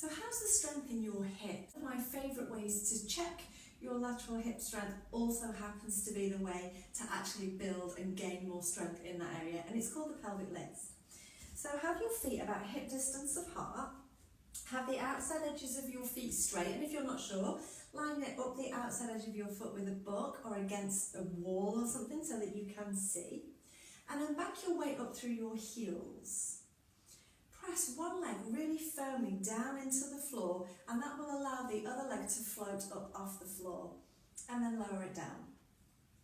So how's the strength in your hip? One of my favourite ways to check your lateral hip strength also happens to be the way to actually build and gain more strength in that area, and it's called the pelvic list. So have your feet about hip distance apart, have the outside edges of your feet straight, and if you're not sure, line it up the outside edge of your foot with a book or against a wall or something so that you can see, and then back your weight up through your heels. Press one leg really firmly down into the floor, and that will allow the other leg to float up off the floor, and then lower it down.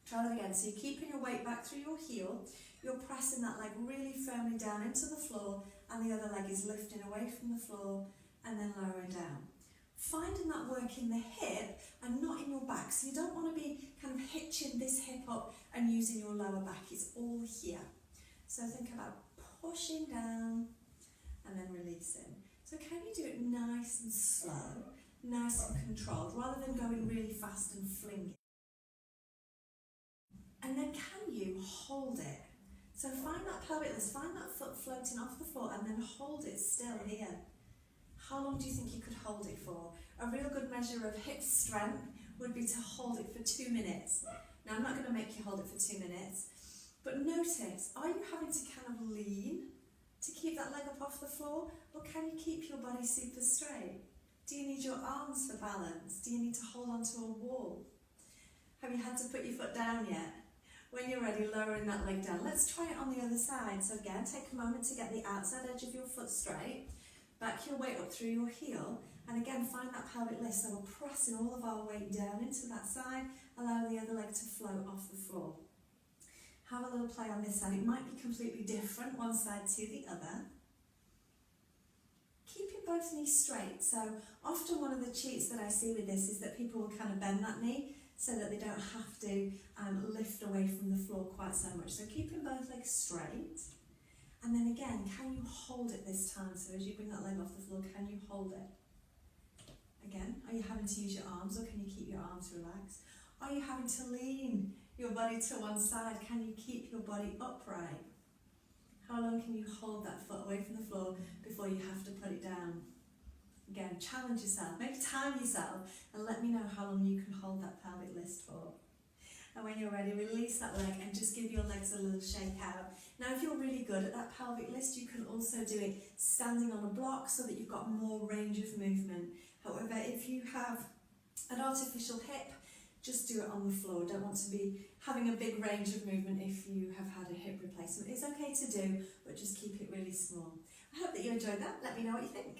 Try that again. So you're keeping your weight back through your heel, you're pressing that leg really firmly down into the floor, and the other leg is lifting away from the floor and then lowering down. Finding that work in the hip and not in your back. So you don't want to be kind of hitching this hip up and using your lower back. It's all here. So think about pushing down and then releasing. So can you do it nice and slow, nice and controlled, rather than going really fast and flinging? And then can you hold it? So find that pelvic list, find that foot floating off the floor, and then hold it still here. How long do you think you could hold it for? A real good measure of hip strength would be to hold it for 2 minutes. Now I'm not going to make you hold it for 2 minutes, but notice, are you having to kind of lean to keep that leg up off the floor, or can you keep your body super straight? Do you need your arms for balance? Do you need to hold onto a wall? Have you had to put your foot down yet? When you're ready, lowering that leg down. Let's try it on the other side. So again, take a moment to get the outside edge of your foot straight, back your weight up through your heel, and again, find that pelvic list. So we're pressing all of our weight down into that side, allow the other leg to float off the floor. Have a little play on this side. It might be completely different, one side to the other. Keeping both knees straight. So often one of the cheats that I see with this is that people will kind of bend that knee so that they don't have to lift away from the floor quite so much. So keeping both legs straight. And then again, can you hold it this time? So as you bring that leg off the floor, can you hold it? Again, are you having to use your arms, or can you keep your arms relaxed? Are you having to lean your body to one side? Can you keep your body upright? How long can you hold that foot away from the floor before you have to put it down? Again, challenge yourself, maybe time yourself, and let me know how long you can hold that pelvic list for. And when you're ready, release that leg and just give your legs a little shake out. Now, if you're really good at that pelvic list, you can also do it standing on a block so that you've got more range of movement. However, if you have an artificial hip, just do it on the floor. Don't want to be having a big range of movement if you have had a hip replacement. It's okay to do, but just keep it really small. I hope that you enjoyed that. Let me know what you think.